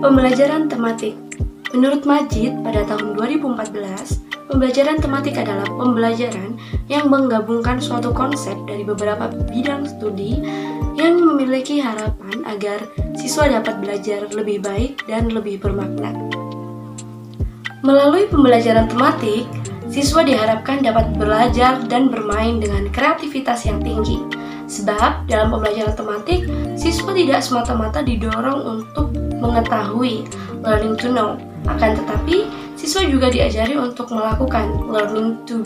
Pembelajaran tematik. Menurut Majid, pada tahun 2014, pembelajaran tematik adalah pembelajaran yang menggabungkan suatu konsep dari beberapa bidang studi yang memiliki harapan agar siswa dapat belajar lebih baik dan lebih bermakna. Melalui pembelajaran tematik, siswa diharapkan dapat belajar dan bermain dengan kreativitas yang tinggi. Sebab dalam pembelajaran tematik, siswa tidak semata-mata didorong untuk mengetahui, learning to know. Akan tetapi, siswa juga diajari untuk melakukan, learning to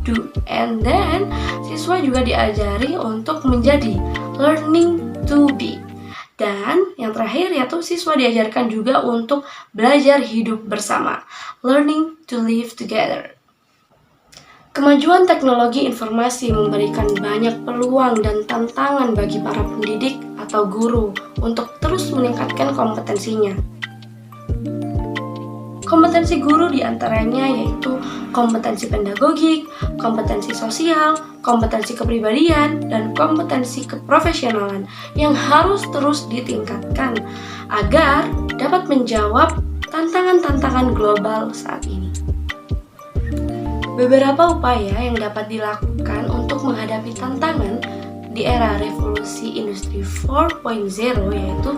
do. And then, siswa juga diajari untuk menjadi, learning to be. Dan yang terakhir yaitu siswa diajarkan juga untuk belajar hidup bersama, learning to live together. Kemajuan teknologi informasi memberikan banyak peluang dan tantangan bagi para pendidik atau guru untuk terus meningkatkan kompetensinya. Kompetensi guru diantaranya yaitu kompetensi pedagogik, kompetensi sosial, kompetensi kepribadian, dan kompetensi keprofesionalan yang harus terus ditingkatkan agar dapat menjawab tantangan-tantangan global saat ini. Beberapa upaya yang dapat dilakukan untuk menghadapi tantangan di era revolusi industri 4.0 yaitu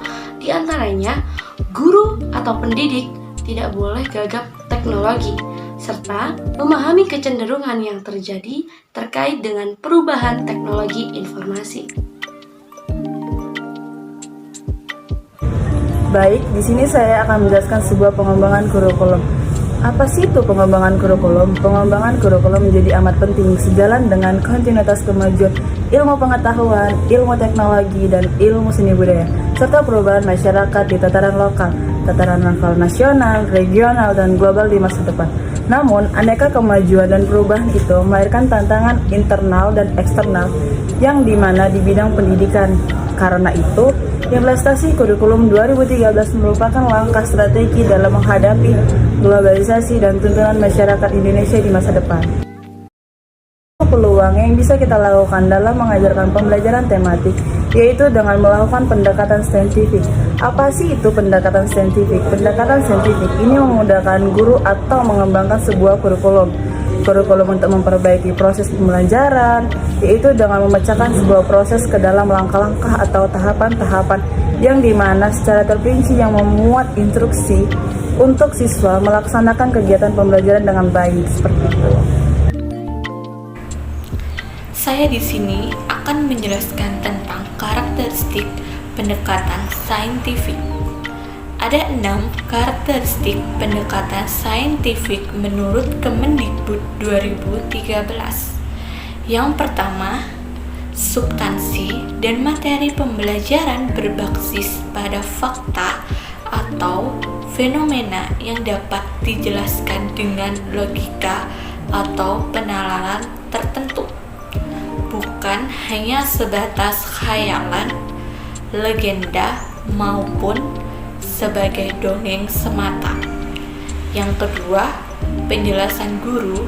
diantaranya guru atau pendidik tidak boleh gagap teknologi serta memahami kecenderungan yang terjadi terkait dengan perubahan teknologi informasi. Baik, di sini saya akan menjelaskan sebuah pengembangan kurikulum. Apa sih itu pengembangan kurikulum? Pengembangan kurikulum menjadi amat penting sejalan dengan kontinuitas kemajuan ilmu pengetahuan, ilmu teknologi, dan ilmu seni budaya, serta perubahan masyarakat di tataran lokal, tataran level nasional, regional, dan global di masa depan. Namun, aneka kemajuan dan perubahan itu melahirkan tantangan internal dan eksternal yang dimana di bidang pendidikan. Karena itu, implementasi kurikulum 2013 merupakan langkah strategi dalam menghadapi globalisasi dan tuntunan masyarakat Indonesia di masa depan. Peluang yang bisa kita lakukan dalam mengajarkan pembelajaran tematik yaitu dengan melakukan pendekatan saintifik. Apa sih itu pendekatan saintifik? Pendekatan saintifik ini memudahkan guru atau mengembangkan sebuah kurikulum untuk memperbaiki proses pembelajaran, yaitu dengan memecahkan sebuah proses ke dalam langkah-langkah atau tahapan-tahapan yang dimana secara terperinci yang memuat instruksi untuk siswa melaksanakan kegiatan pembelajaran dengan baik seperti itu. Saya di sini akan menjelaskan tentang karakteristik pendekatan saintifik. Ada 6 karakteristik pendekatan saintifik menurut Kemendikbud 2013. Yang pertama, substansi dan materi pembelajaran berbasis pada fakta atau fenomena yang dapat dijelaskan dengan logika atau penalaran tertentu, bukan hanya sebatas khayalan, legenda, maupun sebagai dongeng semata. Yang kedua, penjelasan guru,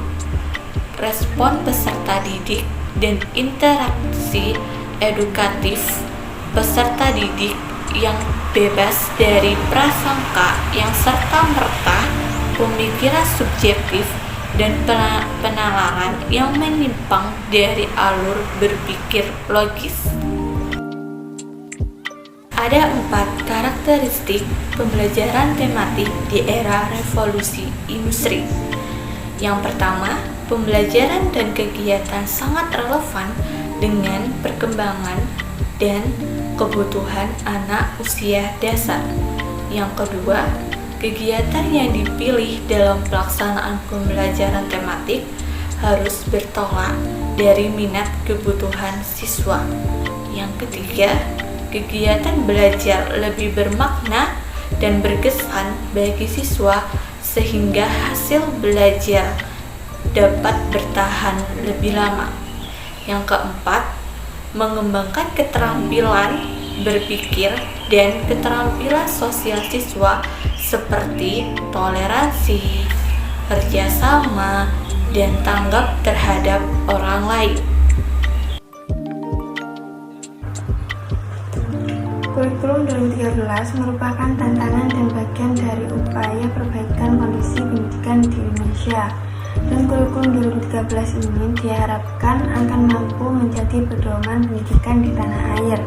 respon peserta didik, dan interaksi edukatif peserta didik yang bebas dari prasangka yang serta-merta, pemikiran subjektif, dan penalaran yang menyimpang dari alur berpikir logis. Ada 4 karakteristik pembelajaran tematik di era revolusi industri. Yang pertama, pembelajaran dan kegiatan sangat relevan dengan perkembangan dan kebutuhan anak usia dasar. Yang kedua, kegiatan yang dipilih dalam pelaksanaan pembelajaran tematik harus bertolak dari minat kebutuhan siswa. Yang ketiga, kegiatan belajar lebih bermakna dan berkesan bagi siswa sehingga hasil belajar dapat bertahan lebih lama. Yang keempat, mengembangkan keterampilan berpikir dan keterampilan sosial siswa seperti toleransi, kerjasama, dan tanggap terhadap orang lain. Kurikulum 2013 merupakan tantangan dan bagian dari upaya perbaikan kondisi pendidikan di Indonesia. Dan kurikulum 2013 ini diharapkan akan mampu menjadi pedoman pendidikan di tanah air.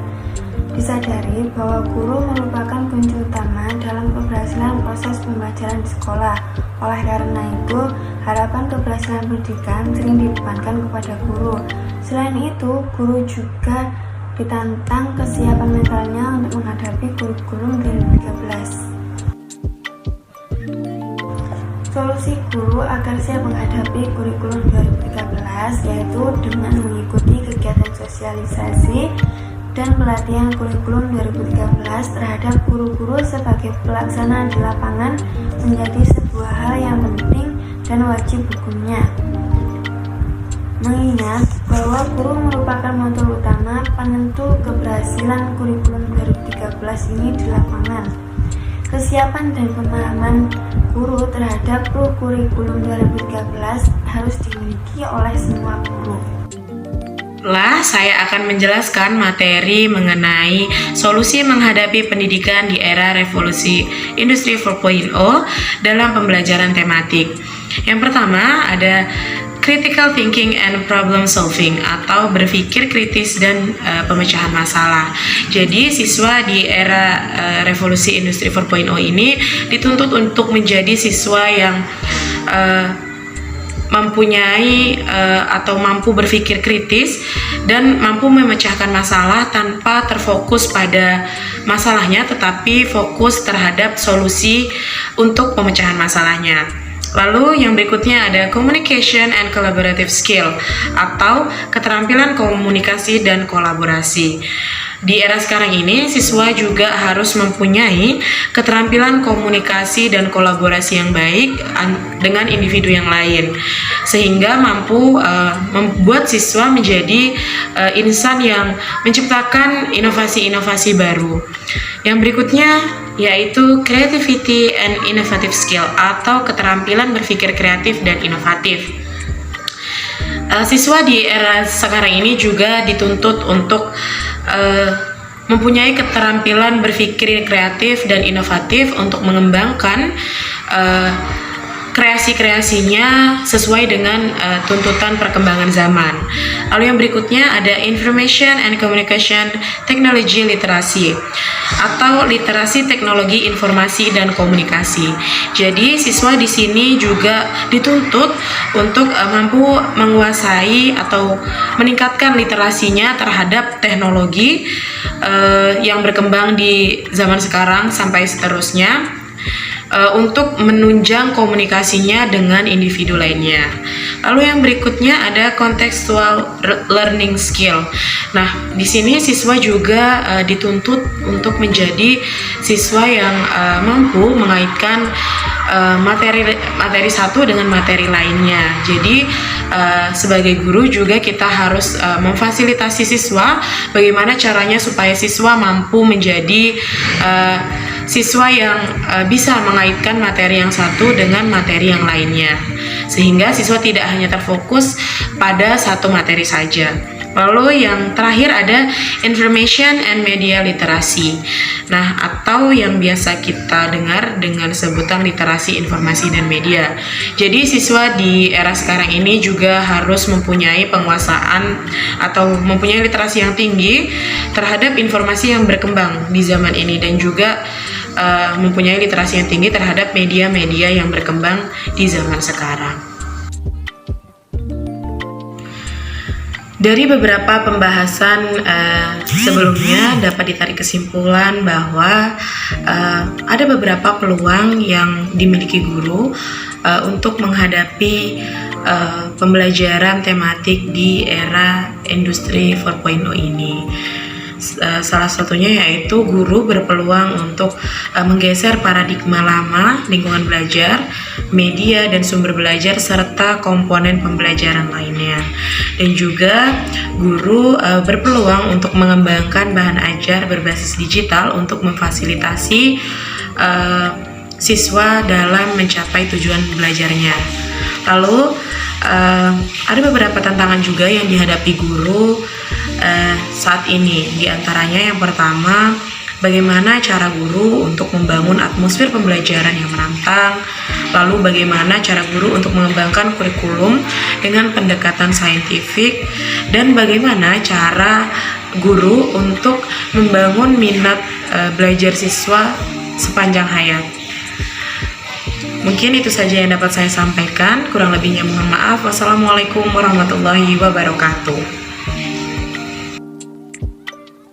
Disadari bahwa guru merupakan kunci utama dalam keberhasilan proses pembelajaran di sekolah. Oleh karena itu, harapan keberhasilan pendidikan sering dibebankan kepada guru. Selain itu, guru juga ditantang kesiapan mentalnya untuk menghadapi kurikulum 2013. Solusi guru agar siap menghadapi kurikulum 2013 yaitu dengan mengikuti kegiatan sosialisasi dan pelatihan kurikulum 2013 terhadap guru-guru sebagai pelaksana di lapangan menjadi sebuah hal yang penting dan wajib hukumnya. Mengingat bahwa guru merupakan motor utama penentu keberhasilan kurikulum 2013 ini di lapangan. Kesiapan dan pemahaman guru terhadap kurikulum 2013 harus dimiliki oleh semua guru. Saya akan menjelaskan materi mengenai solusi menghadapi pendidikan di era revolusi industri 4.0 dalam pembelajaran tematik. Yang pertama ada critical thinking and problem solving atau berpikir kritis dan pemecahan masalah. Jadi siswa di era revolusi industri 4.0 ini dituntut untuk menjadi siswa yang mempunyai atau mampu berpikir kritis dan mampu memecahkan masalah tanpa terfokus pada masalahnya, tetapi fokus terhadap solusi untuk pemecahan masalahnya. Lalu yang berikutnya ada communication and collaborative skill atau keterampilan komunikasi dan kolaborasi. Di era sekarang ini, siswa juga harus mempunyai keterampilan komunikasi dan kolaborasi yang baik dengan individu yang lain, sehingga mampu membuat siswa menjadi insan yang menciptakan inovasi-inovasi baru. Yang berikutnya yaitu creativity and innovative skill atau keterampilan berpikir kreatif dan inovatif. Siswa di era sekarang ini juga dituntut untuk mempunyai keterampilan berpikir kreatif dan inovatif untuk mengembangkan kreasi-kreasinya sesuai dengan tuntutan perkembangan zaman. Lalu yang berikutnya ada Information and Communication Technology Literacy atau literasi teknologi informasi dan komunikasi. Jadi siswa di sini juga dituntut untuk mampu menguasai atau meningkatkan literasinya terhadap teknologi yang berkembang di zaman sekarang sampai seterusnya, untuk menunjang komunikasinya dengan individu lainnya. Lalu yang berikutnya ada contextual learning skill. Nah, di sini siswa juga dituntut untuk menjadi siswa yang mampu mengaitkan materi satu dengan materi lainnya. Jadi sebagai guru juga kita harus memfasilitasi siswa bagaimana caranya supaya siswa mampu menjadi siswa yang bisa mengaitkan materi yang satu dengan materi yang lainnya, sehingga siswa tidak hanya terfokus pada satu materi saja. Lalu yang terakhir ada information and media literasi. Nah, atau yang biasa kita dengar dengan sebutan literasi informasi dan media. Jadi siswa di era sekarang ini juga harus mempunyai penguasaan atau mempunyai literasi yang tinggi terhadap informasi yang berkembang di zaman ini, dan juga mempunyai literasi yang tinggi terhadap media-media yang berkembang di zaman sekarang. Dari beberapa pembahasan sebelumnya dapat ditarik kesimpulan bahwa ada beberapa peluang yang dimiliki guru untuk menghadapi pembelajaran tematik di era industri 4.0 ini. Salah satunya yaitu guru berpeluang untuk menggeser paradigma lama lingkungan belajar, media dan sumber belajar serta komponen pembelajaran lainnya. Dan juga guru berpeluang untuk mengembangkan bahan ajar berbasis digital untuk memfasilitasi siswa dalam mencapai tujuan belajarnya. Lalu ada beberapa tantangan juga yang dihadapi guru saat ini. Di antaranya yang pertama bagaimana cara guru untuk membangun atmosfer pembelajaran yang menantang, lalu bagaimana cara guru untuk mengembangkan kurikulum dengan pendekatan saintifik, dan bagaimana cara guru untuk membangun minat belajar siswa sepanjang hayat. Mungkin itu saja yang dapat saya sampaikan, kurang lebihnya mohon maaf. Wassalamualaikum warahmatullahi wabarakatuh.